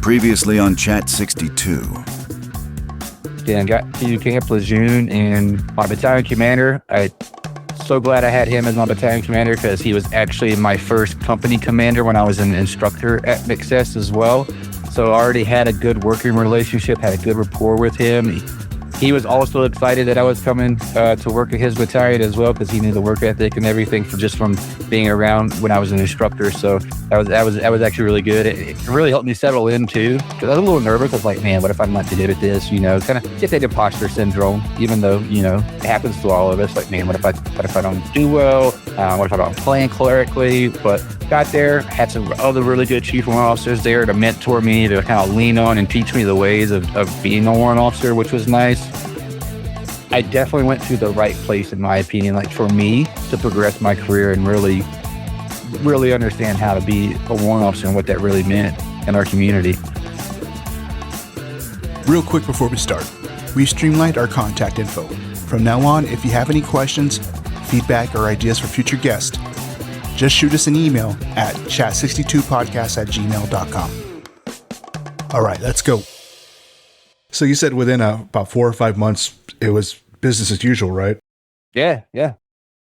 Previously on Chat 62. Then got to Camp Lejeune, and my battalion commander, I'm so glad I had him as my battalion commander because he was actually my first company commander when I was an instructor at MCSS as well. So I already had a good working relationship, had a good rapport with him. He was also excited that I was coming to work at his battalion as well because he knew the work ethic and everything from being around when I was an instructor. So that was actually really good. It really helped me settle in too because I was a little nervous. I was like, man, what if I'm not too good at this? You know, kind of get that imposter syndrome, even though, you know, it happens to all of us. Like, man, what if I don't do well? What if I don't plan correctly? But got there, had some other really good chief warrant officers there to mentor me, to kind of lean on and teach me the ways of being a warrant officer, which was nice. I definitely went to the right place, in my opinion, like for me to progress my career and really understand how to be a warrant officer and what that really meant in our community. Real quick before we start, we've streamlined our contact info. From now on, if you have any questions, feedback, or ideas for future guests, just shoot us an email at chat62podcast@gmail.com. All right, let's go. So you said within about 4 or 5 months, it was business as usual, right? Yeah.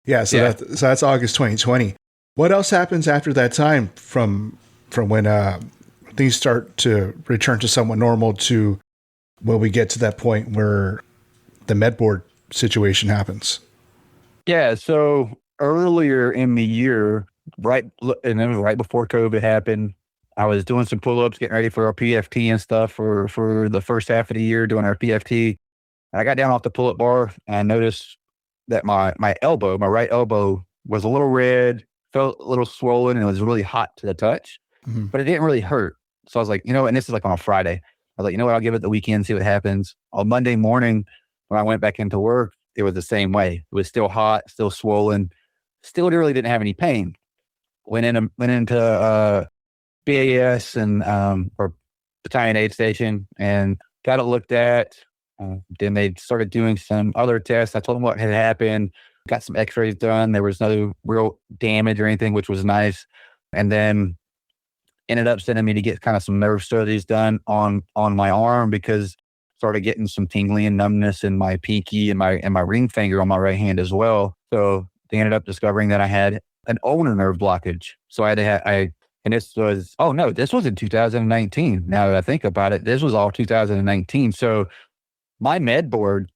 So that's August 2020. What else happens after that time from when things start to return to somewhat normal to when we get to that point where the med board situation happens? Yeah. So earlier in the year, right before COVID happened, I was doing some pull-ups, getting ready for our PFT and stuff for the first half of the year, doing our PFT. I got down off the pull-up bar and I noticed that my right elbow was a little red, felt a little swollen, and it was really hot to the touch, but it didn't really hurt. So I was like, and this is like on a Friday. I was like, you know what, I'll give it the weekend, see what happens. On Monday morning, when I went back into work, it was the same way. It was still hot, still swollen, still really didn't have any pain. Went into BAS and or battalion aid station and got it looked at. Then they started doing some other tests. I told them what had happened, got some x-rays done. There was no real damage or anything, which was nice. And then ended up sending me to get kind of some nerve studies done on my arm because started getting some tingling and numbness in my pinky and my ring finger on my right hand as well. So they ended up discovering that I had an ulnar nerve blockage. So and this was in 2019. Now that I think about it, this was all 2019. So my med board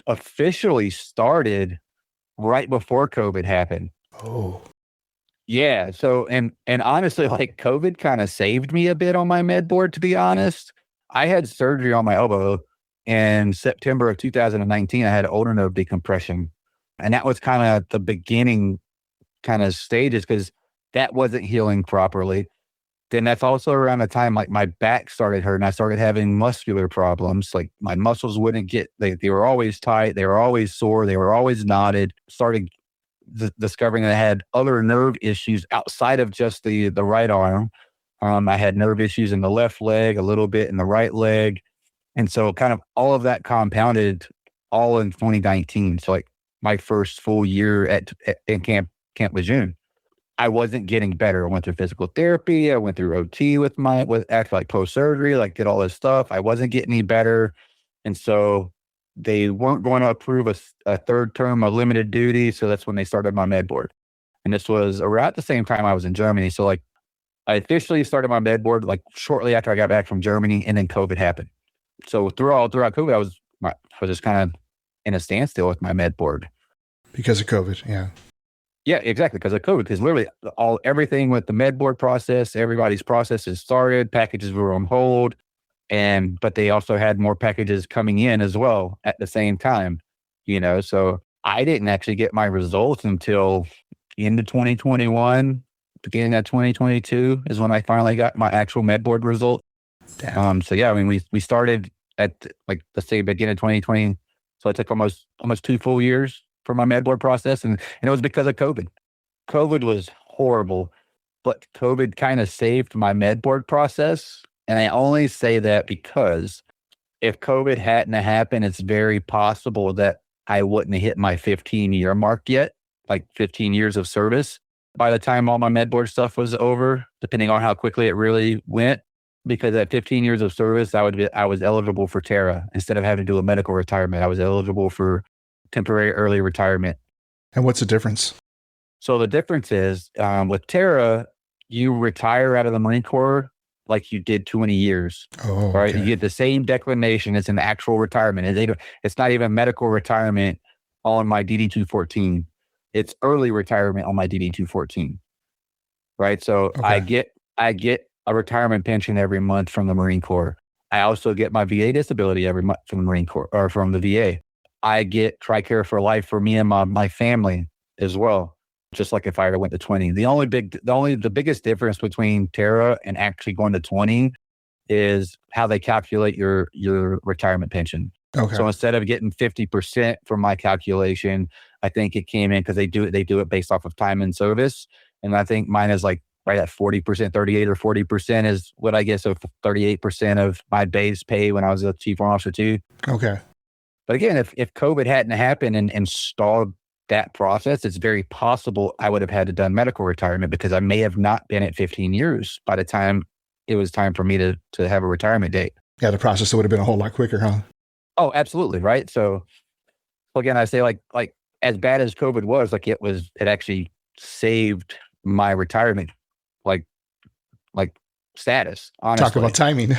officially started right before COVID happened. Oh. Yeah. So, and honestly, like COVID kind of saved me a bit on my med board, to be honest. I had surgery on my elbow in September of 2019. I had ulnar nerve decompression. And that was kind of the beginning kind of stages because that wasn't healing properly. Then that's also around the time like my back started hurting. I started having muscular problems. Like my muscles wouldn't they were always tight. They were always sore. They were always knotted. Started discovering that I had other nerve issues outside of just the right arm. I had nerve issues in the left leg, a little bit in the right leg. And so kind of all of that compounded all in 2019. So like my first full year in Camp Lejeune. I wasn't getting better. I went through physical therapy. I went through OT with actually like post-surgery, like did all this stuff. I wasn't getting any better. And so they weren't going to approve a third term of limited duty. So that's when they started my med board. And this was around the same time I was in Germany. So like I officially started my med board like shortly after I got back from Germany, and then COVID happened. So throughout COVID, I was just kind of in a standstill with my med board. Because of COVID, yeah. Yeah, exactly. Because of COVID, because literally everything with the med board process, everybody's processes started, packages were on hold, but they also had more packages coming in as well at the same time, so I didn't actually get my results until into 2021, beginning of 2022 is when I finally got my actual med board result. Damn. So yeah, I mean, we started at like, let's say beginning of 2020. So it took almost 2 full years for my med board process. And it was because of COVID. COVID was horrible, but COVID kind of saved my med board process. And I only say that because if COVID hadn't happened, it's very possible that I wouldn't have hit my 15-year mark yet, like 15 years of service by the time all my med board stuff was over, depending on how quickly it really went. because at 15 years of service, I was eligible for TARA. Instead of having to do a medical retirement, I was eligible for temporary early retirement. And what's the difference? So the difference is with TARA, you retire out of the Marine Corps like you did 20 years. Oh, right? okay. You get the same declination as an actual retirement. It's not even medical retirement on my DD-214. It's early retirement on my DD-214. Right. So Okay. I get a retirement pension every month from the Marine Corps. I also get my VA disability every month from the Marine Corps or from the VA. I get TRICARE for life for me and my family as well. Just like if I went to 20. The biggest difference between TARA and actually going to 20 is how they calculate your retirement pension. Okay. So instead of getting 50% for my calculation, I think it came in because they do it based off of time and service. And I think mine is like right at 40%, 38 or 40% is what I get. So 38% of my base pay when I was a chief warrant officer too. Okay. But again, if COVID hadn't happened and stalled that process, it's very possible I would have had to done medical retirement because I may have not been at 15 years by the time it was time for me to have a retirement date. Yeah, the process would have been a whole lot quicker, huh? Oh, absolutely. Right. So again, I say like as bad as COVID was, like it actually saved my retirement, like status, honestly. Talk about timing.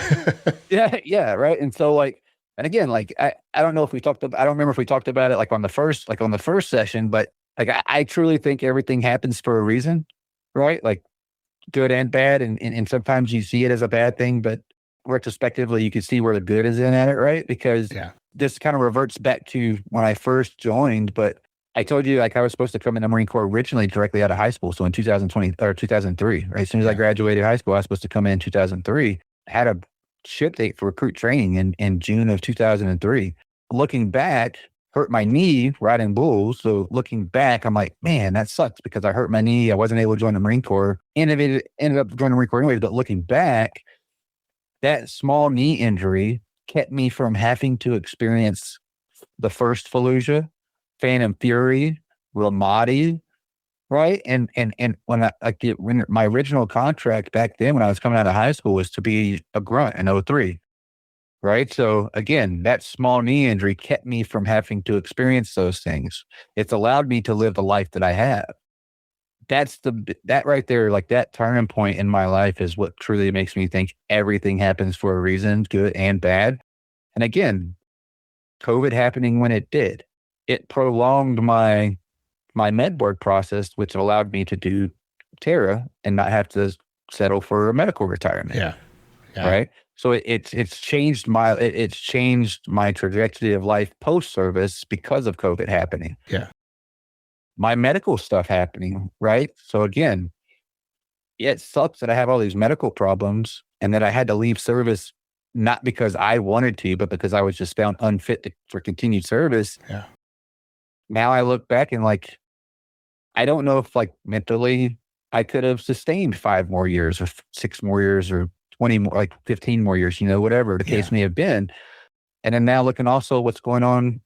Yeah. Right. And so and again, I don't know if we talked about, I don't remember if we talked about it on the first session, but I truly think everything happens for a reason, right? Like good and bad. And sometimes you see it as a bad thing, but retrospectively, you can see where the good is in at it, right? Because this kind of reverts back to when I first joined, but I told you I was supposed to come in the Marine Corps originally directly out of high school. So in 2020 or 2003, right? As soon as I graduated high school, I was supposed to come in 2003. I had a ship date for recruit training in June of 2003. Looking back, hurt my knee riding bulls. So looking back, I'm like, man, that sucks because I hurt my knee. I wasn't able to join the Marine Corps. Ended up joining the Marine Corps anyway. But looking back, that small knee injury kept me from having to experience the first Fallujah, Phantom Fury, Ramadi, right? And when when my original contract back then when I was coming out of high school was to be a grunt in 03. Right. So again, that small knee injury kept me from having to experience those things. It's allowed me to live the life that I have. That right there, like that turning point in my life is what truly makes me think everything happens for a reason, good and bad. And again, COVID happening when it did, it prolonged my med board process, which allowed me to do TARA and not have to settle for a medical retirement. Yeah. Right. So it's changed my trajectory of life post service because of COVID happening. Yeah. My medical stuff happening. Right. So again, it sucks that I have all these medical problems and that I had to leave service, not because I wanted to, but because I was just found unfit for continued service. Yeah. Now I look back and I don't know if mentally I could have sustained 5 more years or 6 more years or 20 more, 15 more years, whatever the case may have been. And then now looking also what's going on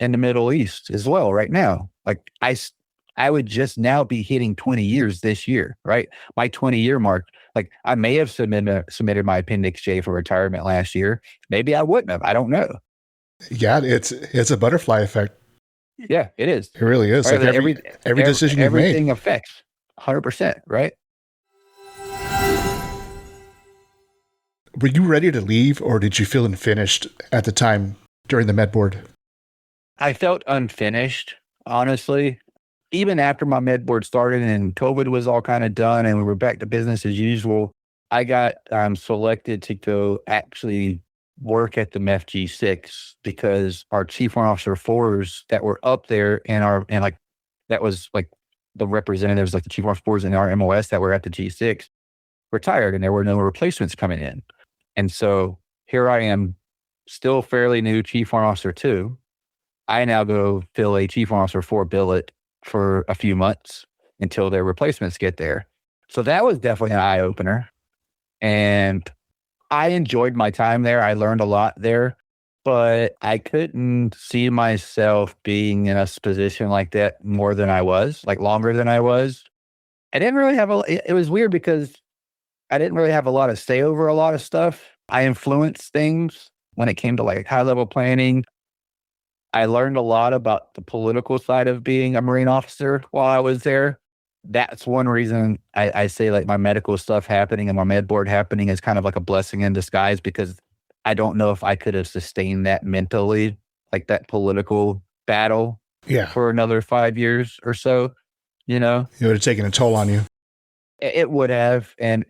in the Middle East as well right now. I would just now be hitting 20 years this year, right? My 20-year mark. I may have submitted my Appendix J for retirement last year. Maybe I wouldn't have. I don't know. Yeah, it's a butterfly effect. Yeah, it is. It really is. Right? Every decision you've made. Everything affects 100%, right? Were you ready to leave or did you feel unfinished at the time during the med board? I felt unfinished, honestly. Even after my med board started and COVID was all kind of done and we were back to business as usual, I got selected to go actually work at the MEF-G6 because our Chief Warrant Officer 4s that were up there that was the representatives, the Chief Warrant Officer 4s in our MOS that were at the G6 retired and there were no replacements coming in. And so here I am, still fairly new Chief Warrant Officer 2. I now go fill a Chief Warrant Officer 4 billet for a few months until their replacements get there. So that was definitely an eye opener. And I enjoyed my time there. I learned a lot there, but I couldn't see myself being in a position like that more than I was, longer than I was. I didn't really have it was weird because I didn't really have a lot of say over a lot of stuff. I influenced things when it came to like high level planning. I learned a lot about the political side of being a Marine officer while I was there. That's one reason I say like my medical stuff happening and my med board happening is kind of like a blessing in disguise, because I don't know if I could have sustained that mentally, like that political battle for another 5 years or so, you know? It would have taken a toll on you. It would have, and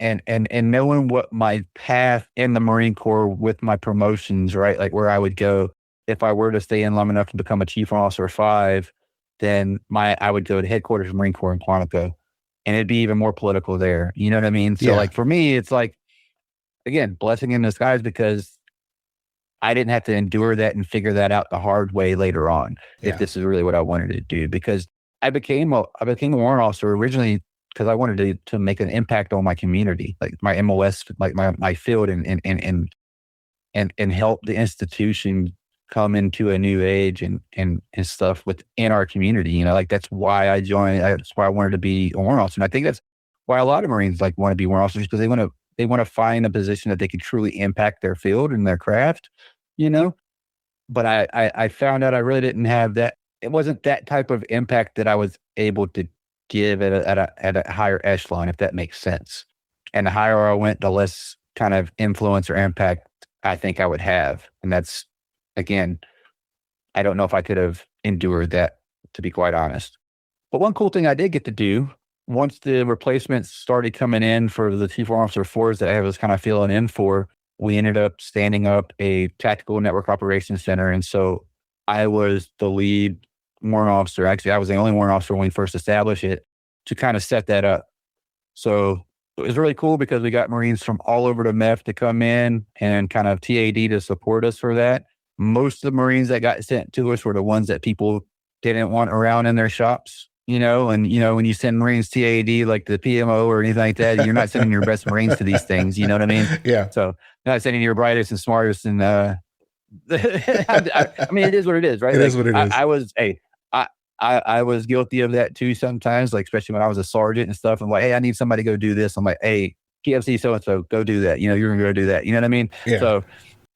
knowing what my path in the Marine Corps with my promotions, right? Like where I would go if I were to stay in long enough to become a Chief Officer 5, then I would go to headquarters of Marine Corps in Quantico, and it'd be even more political there. You know what I mean? So like for me, it's like, again, blessing in disguise, because I didn't have to endure that and figure that out the hard way later on. If this is really what I wanted to do, because I became a warrant officer originally because I wanted to make an impact on my community, like my MOS, like my field, and help the institution come into a new age and stuff within our community. You know, like that's why I joined. That's why I wanted to be a warrant officer. And I think that's why a lot of Marines like want to be warrant officers, because they want to find a position that they can truly impact their field and their craft, you know? But I found out I really didn't have that. It wasn't that type of impact that I was able to give at a higher echelon, if that makes sense. And the higher I went, the less kind of influence or impact I think I would have. And that's, again, I don't know if I could have endured that, to be quite honest. But one cool thing I did get to do, once the replacements started coming in for the Chief Warrant Officer 4s that I was kind of filling in for, we ended up standing up a tactical network operations center. And so I was the lead warrant officer. Actually, I was the only warrant officer when we first established it, to kind of set that up. So it was really cool because we got Marines from all over the MEF to come in and kind of TAD to support us for that. Most of the Marines that got sent to us were the ones that people didn't want around in their shops, you know, and, you know, when you send Marines TAD, like the PMO or anything like that, you're not sending your best Marines to these things, you know what I mean? Yeah. So you're not sending your brightest and smartest and, I mean, it is what it is, right? It is what it is. I was guilty of that too sometimes, like especially when I was a sergeant and stuff. I'm like, hey, I need somebody to go do this. I'm like, hey, PFC so-and-so, go do that. You know, you're going to go do that. You know what I mean? Yeah. So,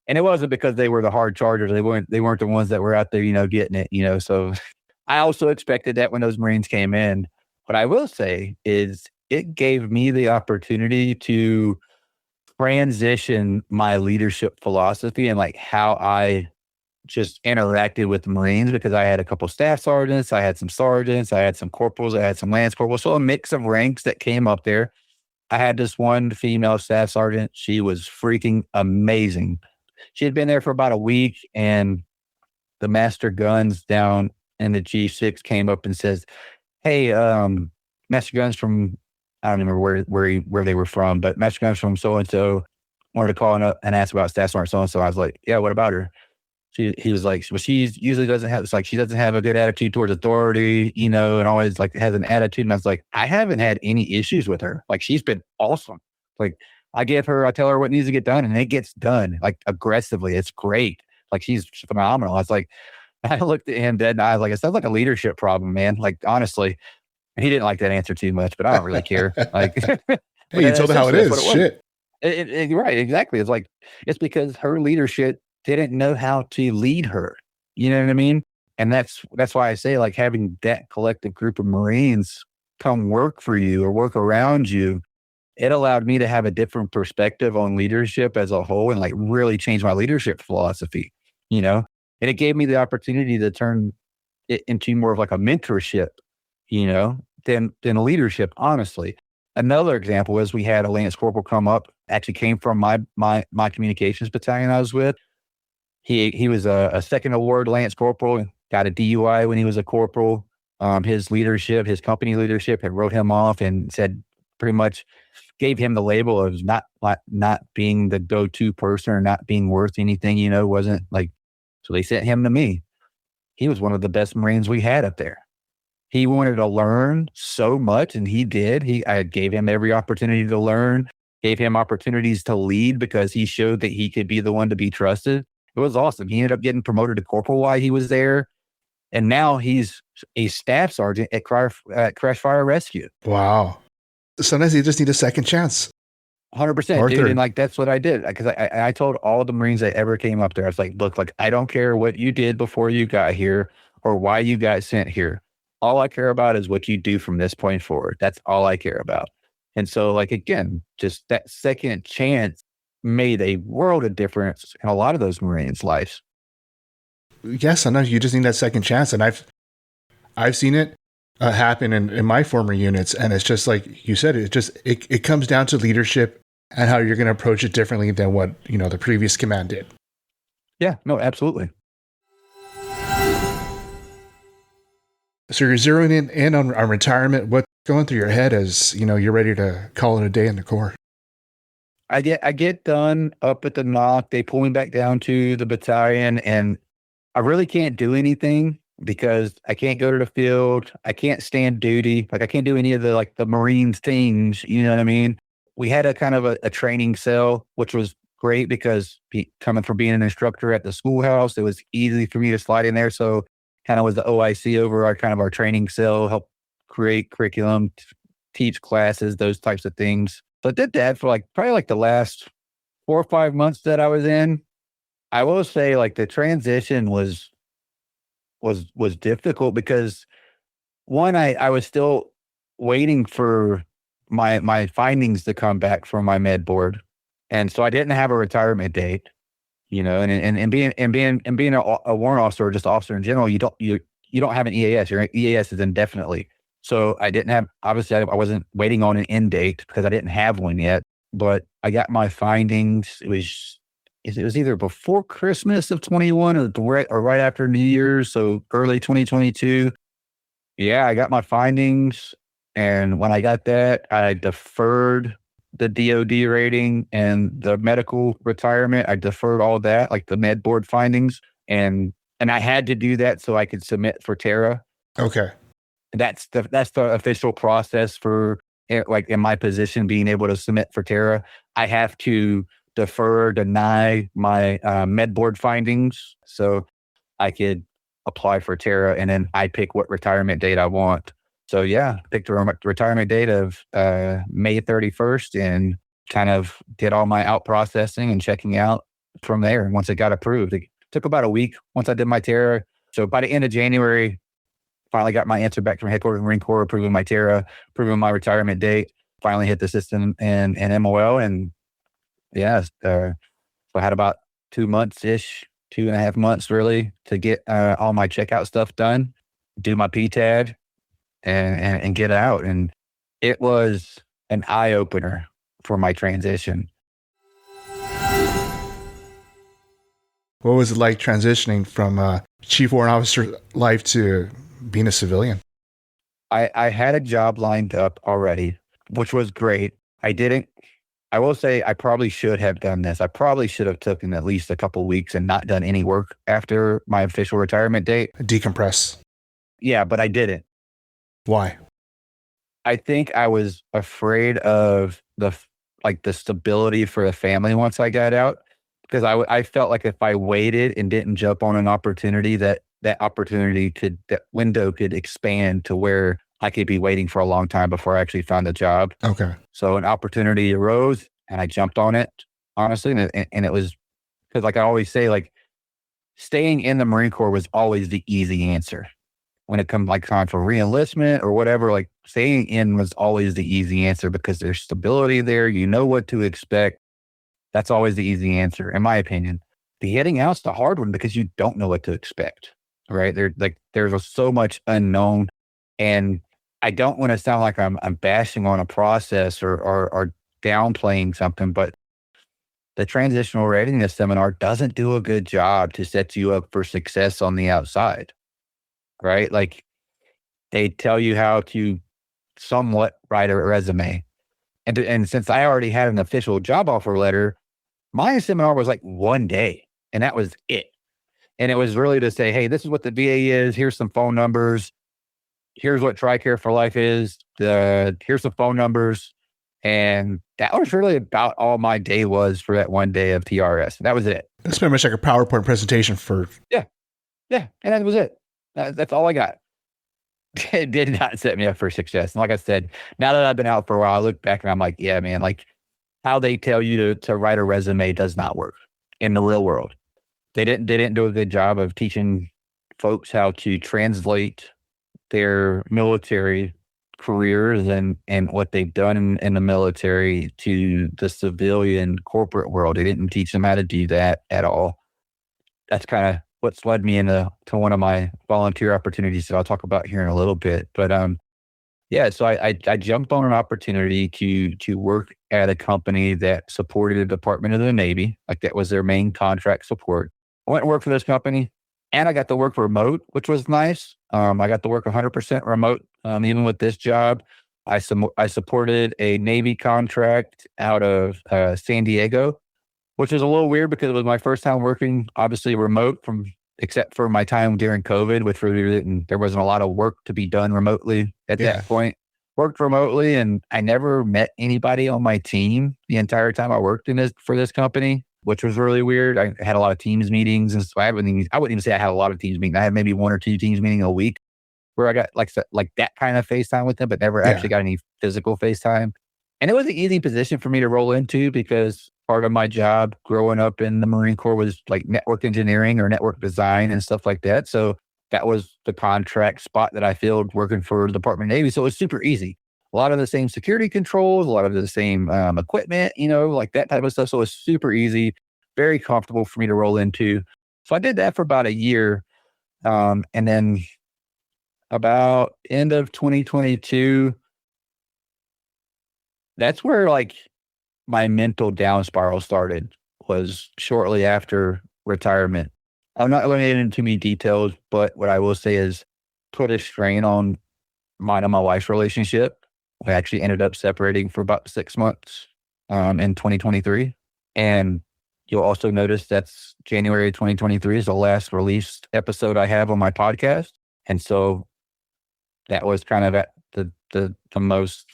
and it wasn't because they were the hard chargers. They weren't the ones that were out there, you know, getting it, you know. So I also expected that when those Marines came in. What I will say is it gave me the opportunity to transition my leadership philosophy and like how I just interacted with the Marines, because I had a couple staff sergeants, I had some sergeants, I had some corporals, I had some lance corporals. So a mix of ranks that came up there. I had this one female staff sergeant. She was freaking amazing. She had been there for about a week, and the master guns down in the G6 came up and says, hey, master guns from, I don't remember where they were from, but master guns from so-and-so wanted to call up and ask about staff sergeant so-and-so. I was like, yeah, what about her? He was like, well, she usually doesn't have, it's like, she doesn't have a good attitude towards authority, you know, and always like has an attitude. And I was like, I haven't had any issues with her. Like, she's been awesome. Like, I tell her what needs to get done, and it gets done like aggressively. It's great. Like, she's phenomenal. I was like, I looked at him dead in the eyes. Like, it sounds like a leadership problem, man. Like, honestly, and he didn't like that answer too much, but I don't really care. Like, hey, you told her how it is. Shit. Right. Exactly. It's like, it's because her leadership didn't know how to lead her. You know what I mean? And that's why I say, like, having that collective group of Marines come work for you or work around you, it allowed me to have a different perspective on leadership as a whole and like really change my leadership philosophy, you know? And it gave me the opportunity to turn it into more of like a mentorship, you know, than a leadership, honestly. Another example is we had a Lance Corporal come up, actually came from my communications battalion I was with. He was a second award Lance Corporal and got a DUI when he was a corporal. His leadership, his company leadership had wrote him off and said, pretty much gave him the label of not being the go-to person or not being worth anything, you know, wasn't like, so they sent him to me. He was one of the best Marines we had up there. He wanted to learn so much, and he did. I gave him every opportunity to learn, gave him opportunities to lead because he showed that he could be the one to be trusted. It was awesome. He ended up getting promoted to corporal while he was there. And now he's a staff sergeant at Crash Fire Rescue. Wow. Sometimes you just need a second chance. 100%, Or dude. And third. like, that's what I did. Cause I told all the Marines that ever came up there, I was like, look, like, I don't care what you did before you got here or why you got sent here. All I care about is what you do from this point forward. That's all I care about. And so, like, again, just that second chance made a world of difference in a lot of those Marines' lives. Yes, sometimes you just need that second chance. And I've seen it happen in my former units. And it's just like you said, it comes down to leadership and how you're going to approach it differently than what, the previous command did. Yeah, no, absolutely. So you're zeroing in on retirement. What's going through your head as, you're ready to call it a day in the Corps? I get done up at the knock. They pull me back down to the battalion, and I really can't do anything because I can't go to the field. I can't stand duty. Like, I can't do any of the Marines things. You know what I mean? We had a kind of a training cell, which was great because coming from being an instructor at the schoolhouse, it was easy for me to slide in there. So kind of was the OIC over our training cell, help create curriculum, teach classes, those types of things. So I did that for probably the last 4 or 5 months that I was in. I will say the transition was difficult because one, I was still waiting for my findings to come back from my med board. And so I didn't have a retirement date, and being a warrant officer or just officer in general, you don't have an EAS. Your EAS is indefinitely. So I didn't have, obviously I wasn't waiting on an end date because I didn't have one yet, but I got my findings. It was either before Christmas of 21 or right after New Year's. So early 2022. Yeah, I got my findings. And when I got that, I deferred the DOD rating and the medical retirement. I deferred all that, like the med board findings. And I had to do that so I could submit for Terra. Okay. That's the official process for in my position, being able to submit for Terra. I have to deny my med board findings so I could apply for Terra, and then I pick what retirement date I want. So yeah, picked a retirement date of May 31st and kind of did all my out processing and checking out from there. Once it got approved, it took about a week once I did my Terra. So by the end of January, finally got my answer back from Headquarters of the Marine Corps, approving my Terra, approving my retirement date, finally hit the system and MOL. And yeah, so I had about 2 months-ish, 2.5 months really to get all my checkout stuff done, do my PTAD and get out. And it was an eye opener for my transition. What was it like transitioning from chief warrant officer life to being a civilian? I had a job lined up already, which was great. I will say I probably should have done this. I probably should have taken at least a couple weeks and not done any work after my official retirement date. Decompress. Yeah, but I didn't. Why? I think I was afraid of the stability for the family once I got out, because I felt like if I waited and didn't jump on an opportunity, that window could expand to where I could be waiting for a long time before I actually found a job. Okay. So an opportunity arose and I jumped on it, honestly. And it was because, like I always say, staying in the Marine Corps was always the easy answer. When it comes time for re-enlistment or whatever, staying in was always the easy answer because there's stability there. You know what to expect. That's always the easy answer, in my opinion. The heading out's the hard one because you don't know what to expect, right? There's so much unknown, and I don't want to sound like I'm bashing on a process or downplaying something, but the transitional readiness seminar doesn't do a good job to set you up for success on the outside, right? They tell you how to somewhat write a resume. And since I already had an official job offer letter, my seminar was 1 day, and that was it. And it was really to say, hey, this is what the VA is. Here's some phone numbers. Here's what TRICARE for Life is. Here's some phone numbers. And that was really about all my day was for that 1 day of TRS. That was it. It's pretty much like a PowerPoint presentation for... Yeah. And that was it. That's all I got. It did not set me up for success. And like I said, now that I've been out for a while, I look back and I'm like, yeah, man, how they tell you to write a resume does not work in the real world. They didn't do a good job of teaching folks how to translate their military careers and what they've done in the military to the civilian corporate world. They didn't teach them how to do that at all. That's kind of what's led me to one of my volunteer opportunities that I'll talk about here in a little bit. But yeah, so I jumped on an opportunity to work at a company that supported the Department of the Navy, like that was their main contract support. I went and worked for this company, and I got to work remote, which was nice. I got to work 100% remote. Even with this job, I supported a Navy contract out of San Diego, which is a little weird because it was my first time working, obviously remote except for my time during COVID, which there wasn't a lot of work to be done remotely at that point. Worked remotely, and I never met anybody on my team the entire time I worked for this company, which was really weird. I had a lot of Teams meetings, and so I wouldn't even say I had a lot of Teams meetings. I had maybe 1 or 2 Teams meetings a week where I got like that kind of FaceTime with them, but never actually got any physical FaceTime. And it was an easy position for me to roll into because part of my job growing up in the Marine Corps was like network engineering or network design and stuff like that. So that was the contract spot that I filled working for the Department of Navy. So it was super easy. A lot of the same security controls, a lot of the same equipment, like that type of stuff. So it was super easy, very comfortable for me to roll into. So I did that for about a year. And then about end of 2022, that's where like my mental down spiral started, was shortly after retirement. I'm not going to get into too many details, but what I will say is put a strain on mine and my wife's relationship. We actually ended up separating for about 6 months in 2023. And you'll also notice that's January 2023 is the last released episode I have on my podcast. And so that was kind of at the most,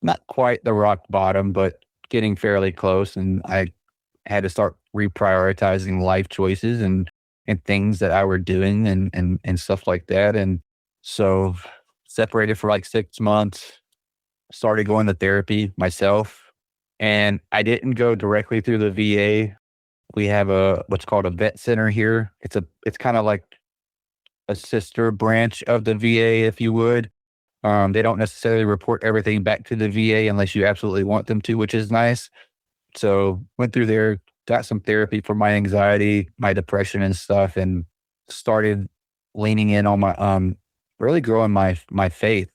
not quite the rock bottom, but getting fairly close. And I had to start reprioritizing life choices and things that I were doing and stuff like that. And so separated for like 6 months, started going to therapy myself. And I didn't go directly through the VA. We have what's called a vet center here. It's kind of like a sister branch of the VA, if you would. They don't necessarily report everything back to the VA unless you absolutely want them to, which is nice. So went through there, got some therapy for my anxiety, my depression and stuff, and started leaning in on my, really growing my faith.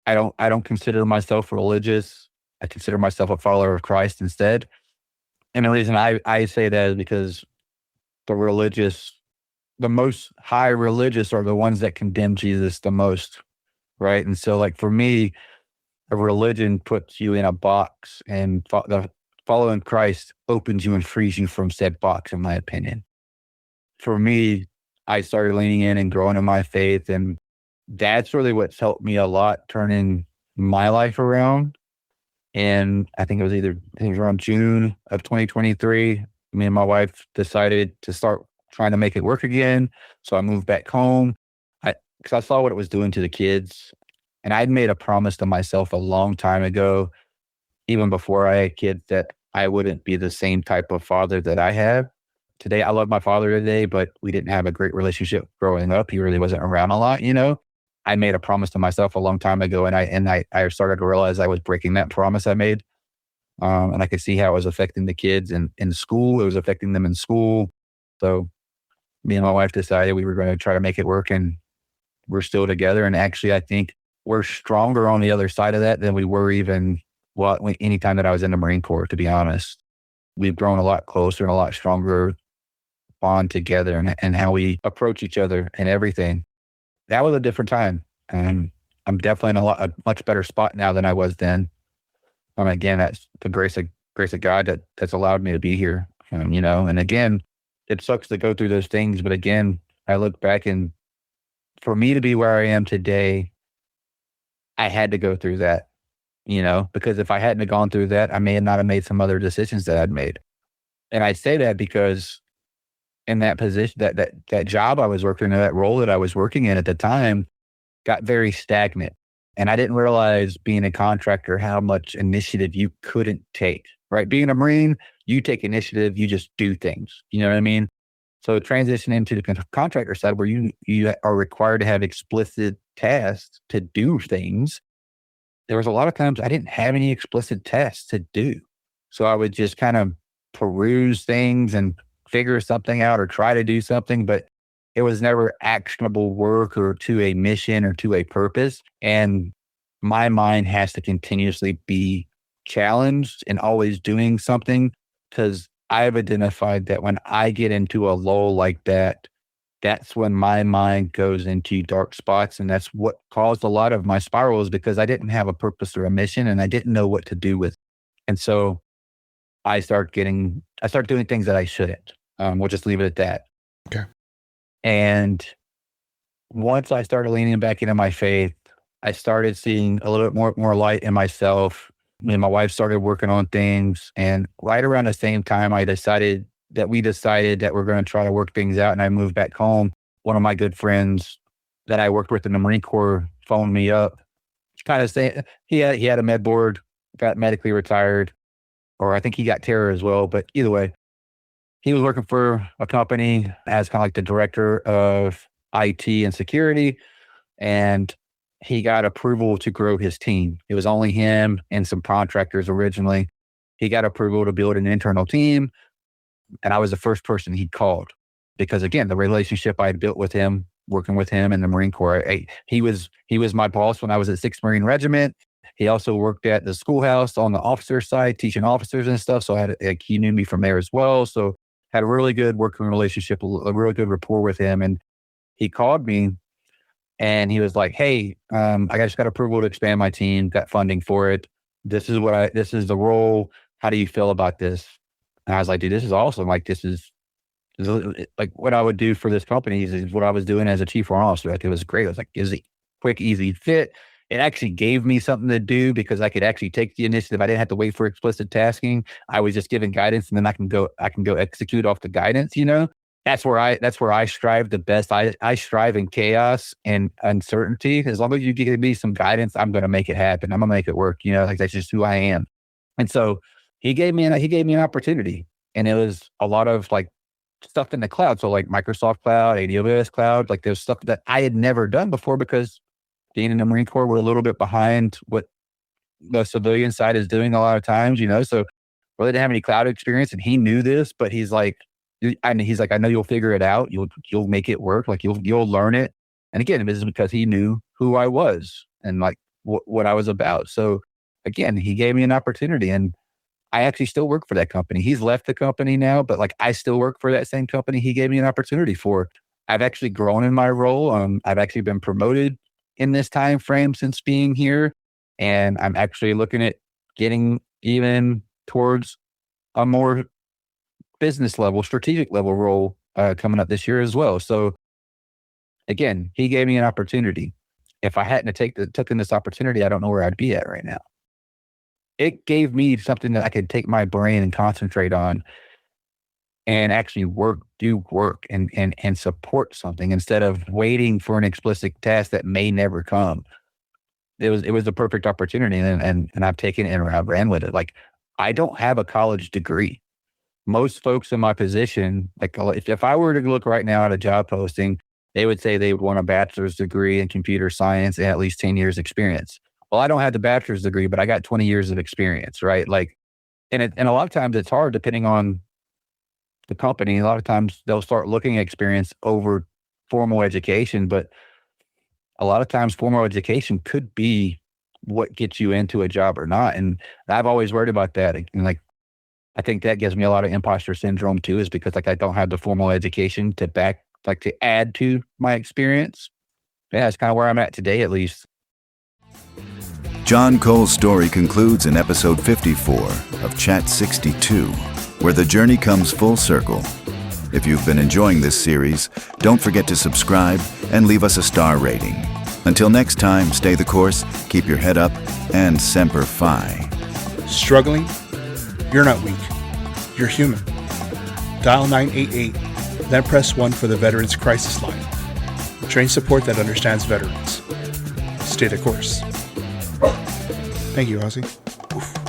I don't consider myself religious. I consider myself a follower of Christ instead. And the reason I say that is because the most high religious are the ones that condemn Jesus the most. Right. And so like for me, a religion puts you in a box, and following Christ opens you and frees you from said box, in my opinion. For me, I started leaning in and growing in my faith, and that's really what's helped me a lot turning my life around. And I think it was around June of 2023, me and my wife decided to start trying to make it work again. So I moved back home because I saw what it was doing to the kids. And I'd made a promise to myself a long time ago, even before I had kids, that I wouldn't be the same type of father that I have today. I love my father today, but we didn't have a great relationship growing up. He really wasn't around a lot, I made a promise to myself a long time ago, and I started to realize I was breaking that promise I made. And I could see how it was affecting the kids in school. It was affecting them in school. So me and my wife decided we were going to try to make it work, and we're still together. And actually, I think we're stronger on the other side of that than we were any time that I was in the Marine Corps, to be honest. We've grown a lot closer and a lot stronger bond together and how we approach each other and everything. That was a different time. And I'm definitely in a much better spot now than I was then. Again, that's the grace of God that's allowed me to be here. And again, it sucks to go through those things. But again, I look back, and for me to be where I am today, I had to go through that, because if I hadn't have gone through that, I may not have made some other decisions that I'd made. And I say that because in that position, that job I was working in, that role that I was working in at the time, got very stagnant. And I didn't realize, being a contractor, how much initiative you couldn't take. right? Being a Marine, you take initiative, you just do things. You know what I mean? So transition into the contractor side where you are required to have explicit tasks to do things. There was a lot of times I didn't have any explicit tasks to do. So I would just kind of peruse things and figure something out or try to do something, but it was never actionable work or to a mission or to a purpose. And my mind has to continuously be challenged and always doing something, because I've identified that when I get into a lull like that, that's when my mind goes into dark spots. And that's what caused a lot of my spirals, because I didn't have a purpose or a mission and I didn't know what to do with it. And so I start doing things that I shouldn't. We'll just leave it at that. Okay. And once I started leaning back into my faith, I started seeing a little bit more light in myself. Me and my wife started working on things. And right around the same time, we decided that we're going to try to work things out. And I moved back home. One of my good friends that I worked with in the Marine Corps phoned me up, kind of saying he had a med board, got medically retired, or I think he got terror as well. But either way, he was working for a company as kind of like the director of IT and security. And he got approval to grow his team. It was only him and some contractors originally. He got approval to build an internal team. And I was the first person he called because, again, the relationship I had built with him, working with him in the Marine Corps, he was my boss when I was at 6th Marine Regiment. He also worked at the schoolhouse on the officer side, teaching officers and stuff. So he knew me from there as well. So had a really good working relationship, a really good rapport with him. And he called me and he was like, hey, I just got approval to expand my team, got funding for it. This is the role. How do you feel about this? And I was like, dude, this is awesome. Like, this is like what I would do for this company is what I was doing as a chief warrant officer. Like, it was great. I was like, it was a quick, easy fit. It actually gave me something to do because I could actually take the initiative. I didn't have to wait for explicit tasking. I was just given guidance, and then I can go execute off the guidance. You know, that's where I strive the best. I strive in chaos and uncertainty. As long as you give me some guidance, I'm going to make it happen. I'm going to make it work. You know, like that's just who I am. And so he gave me an opportunity, and it was a lot of like stuff in the cloud. So like Microsoft Cloud, AWS Cloud, like there's stuff that I had never done before because being in the Marine Corps, we're a little bit behind what the civilian side is doing a lot of times, you know, so really didn't have any cloud experience. And he knew this, but he's like, I know you'll figure it out. You'll make it work. Like you'll learn it. And again, this is because he knew who I was and like what I was about. So again, he gave me an opportunity, and I actually still work for that company. He's left the company now, but like I still work for that same company he gave me an opportunity for. I've actually grown in my role. I've actually been promoted in this time frame since being here. And I'm actually looking at getting even towards a more business level, strategic level role coming up this year as well. So again, he gave me an opportunity. If I hadn't taken this opportunity, I don't know where I'd be at right now. It gave me something that I could take my brain and concentrate on and actually do work and support something instead of waiting for an explicit task that may never come. It was the perfect opportunity, and I've taken it and I've ran with it. Like, I don't have a college degree. Most folks in my position, like if I were to look right now at a job posting, they would say they would want a bachelor's degree in computer science and at least 10 years experience. Well, I don't have the bachelor's degree, but I got 20 years of experience, right? Like, and a lot of times it's hard depending on the company. A lot of times they'll start looking at experience over formal education, but a lot of times formal education could be what gets you into a job or not. And I've always worried about that. And like, I think that gives me a lot of imposter syndrome too, is because like I don't have the formal education to add to my experience. Yeah, that's kind of where I'm at today, at least. Jon Cole's story concludes in episode 54 of Chat 62, where the journey comes full circle. If you've been enjoying this series, don't forget to subscribe and leave us a star rating. Until next time, stay the course, keep your head up, and Semper Fi. Struggling? You're not weak. You're human. Dial 988, then press 1 for the Veterans Crisis Line. Train support that understands veterans. Stay the course. Thank you, Ozzy. Oof.